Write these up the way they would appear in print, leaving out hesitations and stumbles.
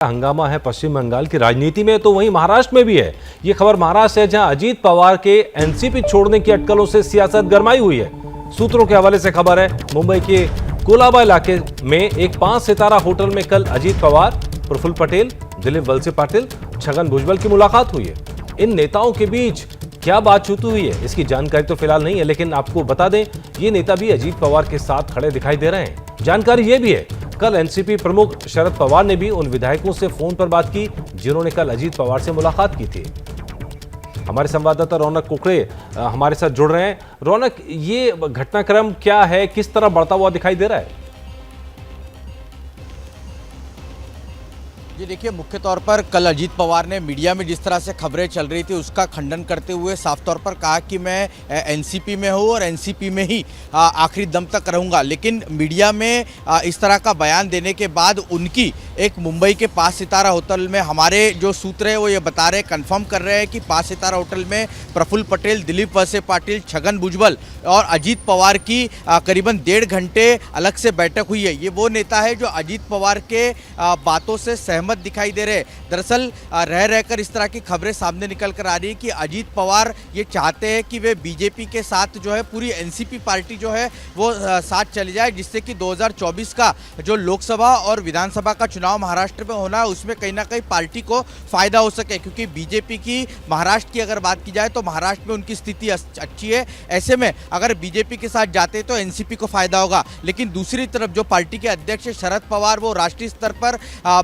हंगामा है पश्चिम बंगाल की राजनीति में, तो वहीं महाराष्ट्र में भी है। ये खबर महाराष्ट्र है, जहां अजीत पवार के एनसीपी छोड़ने की अटकलों से सियासत गरमाई हुई है। सूत्रों के हवाले से खबर है, मुंबई के कोलाबा इलाके में एक 5 सितारा होटल में कल अजीत पवार, प्रफुल्ल पटेल, दिलीप वलसे पाटिल, छगन भुजबल की मुलाकात हुई है। इन नेताओं के बीच क्या बातचीत हुई है, इसकी जानकारी तो फिलहाल नहीं है, लेकिन आपको बता दें, ये नेता भी अजीत पवार के साथ खड़े दिखाई दे रहे हैं। जानकारी ये भी है, कल एनसीपी प्रमुख शरद पवार ने भी उन विधायकों से फोन पर बात की जिन्होंने कल अजीत पवार से मुलाकात की थी। हमारे संवाददाता रौनक कुकड़े हमारे साथ जुड़ रहे हैं। रौनक, ये घटनाक्रम क्या है, किस तरह बढ़ता हुआ दिखाई दे रहा है? जी देखिए, मुख्य तौर पर कल अजीत पवार ने मीडिया में जिस तरह से खबरें चल रही थी उसका खंडन करते हुए साफ तौर पर कहा कि मैं एनसीपी में हूँ और एनसीपी में ही आखिरी दम तक रहूँगा। लेकिन मीडिया में इस तरह का बयान देने के बाद उनकी एक मुंबई के 5 सितारा होटल में, हमारे जो सूत्र है वो ये बता रहे, कंफर्म कर रहे हैं कि 5 सितारा होटल में प्रफुल्ल पटेल, दिलीप वलसे पाटिल, छगन भुजबल और अजीत पवार की करीबन 1.5 घंटे अलग से बैठक हुई है। ये वो नेता है जो अजीत पवार के बातों से सहमत दिखाई दे रहे। दरअसल रह रहकर इस तरह की खबरें सामने निकल कर आ रही है कि अजीत पवार ये चाहते हैं कि वे बीजेपी के साथ जो है पूरी एनसीपी पार्टी जो है वो साथ चली जाए, जिससे कि 2024 का जो लोकसभा और विधानसभा का चुनाव महाराष्ट्र में होना है उसमें कहीं ना कहीं पार्टी को फायदा हो सके। क्योंकि बीजेपी की महाराष्ट्र की अगर बात की जाए तो महाराष्ट्र में उनकी स्थिति अच्छी है। ऐसे में अगर बीजेपी के साथ जाते तो एनसीपी को फायदा होगा। लेकिन दूसरी तरफ जो पार्टी के अध्यक्ष शरद पवार वो राष्ट्रीय स्तर पर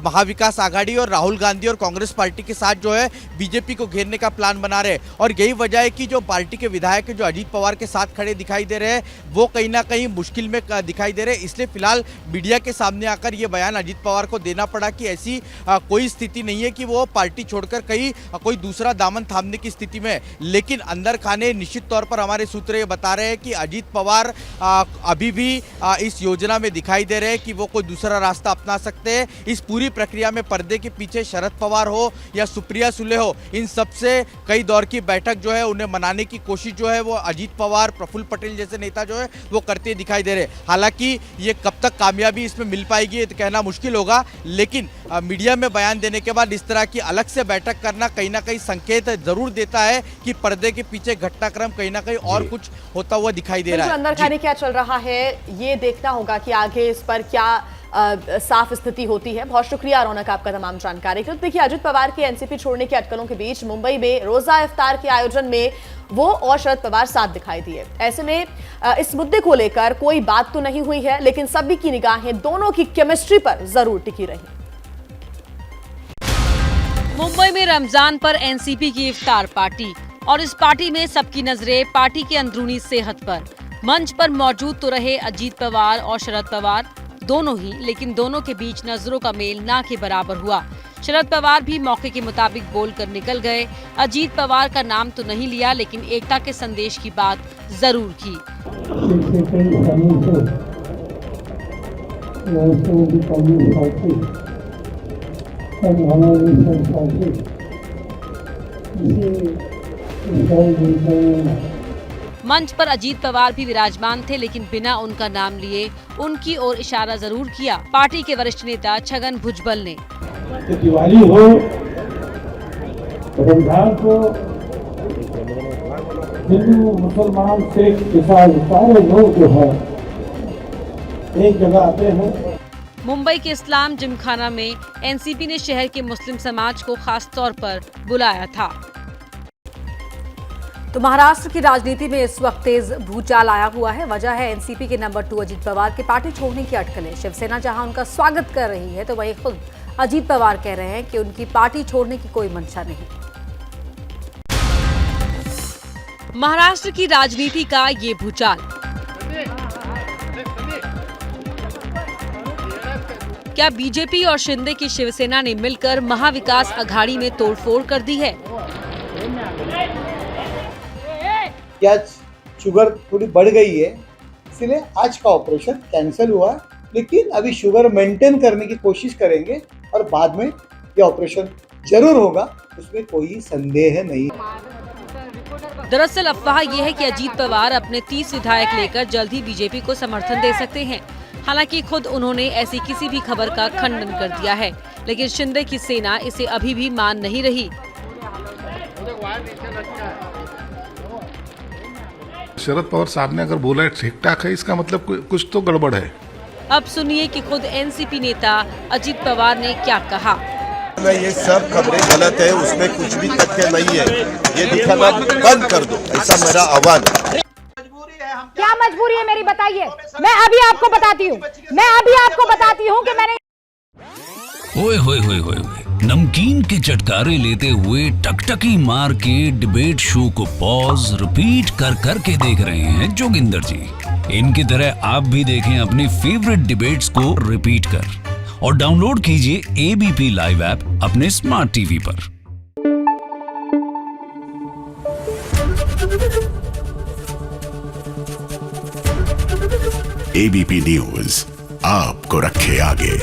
महाविकास आघाड़ी और राहुल गांधी और कांग्रेस पार्टी के साथ जो है बीजेपी को घेरने का प्लान बना रहे। और यही वजह है कि जो पार्टी के विधायक जो अजीत पवार के साथ खड़े दिखाई दे रहे हैं वो कहीं ना कहीं मुश्किल में दिखाई दे रहे हैं। इसलिए फिलहाल मीडिया के सामने आकर ये बयान अजीत पवार को देना पड़ा कि ऐसी कोई स्थिति नहीं है कि वो पार्टी छोड़कर कहीं कोई दूसरा दामन थामने की स्थिति में। लेकिन अंदर खाने निश्चित तौर पर हमारे सूत्र ये बता रहे हैं कि अजीत पवार अभी भी इस योजना में दिखाई दे रहे हैं कि वो कोई दूसरा रास्ता अपना सकते हैं। इस पूरी प्रक्रिया में पर्दे के पीछे शरद पवार हो या सुप्रिया सुले हो, इन सबसे कई दौर की बैठक जो है उन्हें मनाने की कोशिश जो है वो अजीत पवार, प्रफुल्ल पटेल जैसे नेता जो है वो करते दिखाई दे रहे। हालांकि ये कब तक कामयाबी इसमें मिल पाएगी ये तो कहना मुश्किल होगा। लेकिन मीडिया में बयान देने के बाद इस तरह की अलग से बैठक करना कहीं ना कहीं संकेत जरूर देता है कि पर्दे के पीछे घटनाक्रम कहीं ना कहीं और कुछ होता हुआ दिखाई दे रहा है। अंदर खाने क्या चल रहा है ये देखना होगा कि आगे इस पर क्या साफ स्थिति होती है। बहुत शुक्रिया रौनक आपका तमाम जानकारी के लिए। देखिए, अजित पवार के एनसीपी छोड़ने के अटकलों के बीच मुंबई में रोजा इफ्तार के आयोजन में वो और शरद पवार साथ दिखाई दिए। ऐसे में इस मुद्दे को लेकर कोई बात तो नहीं हुई है, लेकिन सभी की निगाहें दोनों की केमिस्ट्री पर जरूर टिकी रही। मुंबई में रमजान पर एनसीपी की इफ्तार पार्टी, और इस पार्टी में सबकी नजरें पार्टी के अंदरूनी सेहत पर। मंच पर मौजूद तो रहे अजीत पवार और शरद पवार दोनों ही, लेकिन दोनों के बीच नजरों का मेल ना के बराबर हुआ। शरद पवार भी मौके के मुताबिक बोलकर निकल गए। अजीत पवार का नाम तो नहीं लिया, लेकिन एकता के संदेश की बात जरूर की। मंच पर अजीत पवार भी विराजमान थे, लेकिन बिना उनका नाम लिए उनकी ओर इशारा जरूर किया पार्टी के वरिष्ठ नेता छगन भुजबल ने। दिवाली हो, रमजान को हिंदू, मुसलमान, सिख, ईसाई सारे लोग जो है एक जगह आते हैं। मुंबई के इस्लाम जिमखाना में एनसीपी ने शहर के मुस्लिम समाज को खास तौर पर बुलाया था। तो महाराष्ट्र की राजनीति में इस वक्त तेज भूचाल आया हुआ है। वजह है एनसीपी के नंबर 2 अजीत पवार के पार्टी छोड़ने की अटकलें। शिवसेना जहां उनका स्वागत कर रही है, तो वहीं खुद अजीत पवार कह रहे हैं कि उनकी पार्टी छोड़ने की कोई मंशा नहीं। महाराष्ट्र की राजनीति का ये भूचाल, क्या बीजेपी और शिंदे की शिवसेना ने मिलकर महाविकास अघाड़ी में तोड़फोड़ कर दी है? क्या शुगर थोड़ी बढ़ गई है, इसलिए आज का ऑपरेशन कैंसिल हुआ। लेकिन अभी शुगर मेंटेन करने की कोशिश करेंगे और बाद में ये ऑपरेशन जरूर होगा, उसमें कोई संदेह नहीं। दरअसल अफवाह यह है कि अजीत पवार अपने 30 विधायक लेकर जल्द ही बीजेपी को समर्थन दे सकते हैं। हालांकि खुद उन्होंने ऐसी किसी भी खबर का खंडन कर दिया है। लेकिन शिंदे की सेना इसे अभी भी मान नहीं रही। शरद पवार साहब ने अगर बोला है ठीक ठाक है, इसका मतलब कुछ तो गड़बड़ है। अब सुनिए कि खुद एनसीपी नेता अजीत पवार ने क्या कहा। ये सब खबरें गलत है, उसमें कुछ भी तथ्य नहीं है, ये दिखाना बंद कर दो, ऐसा मेरा आह्वान है। क्या मजबूरी है मेरी, बताइए। मैं अभी आपको बताती हूँ कि मैंने ओए होए होए होए नमकीन के चटकारे लेते हुए टकटकी मार के डिबेट शो को पॉज रिपीट कर कर के देख रहे हैं जोगिंदर जी। इनकी तरह आप भी देखें अपनी फेवरेट डिबेट्स को रिपीट कर और डाउनलोड कीजिए एबीपी लाइव ऐप अपने स्मार्ट टीवी पर। एबीपी न्यूज आपको रखे आगे।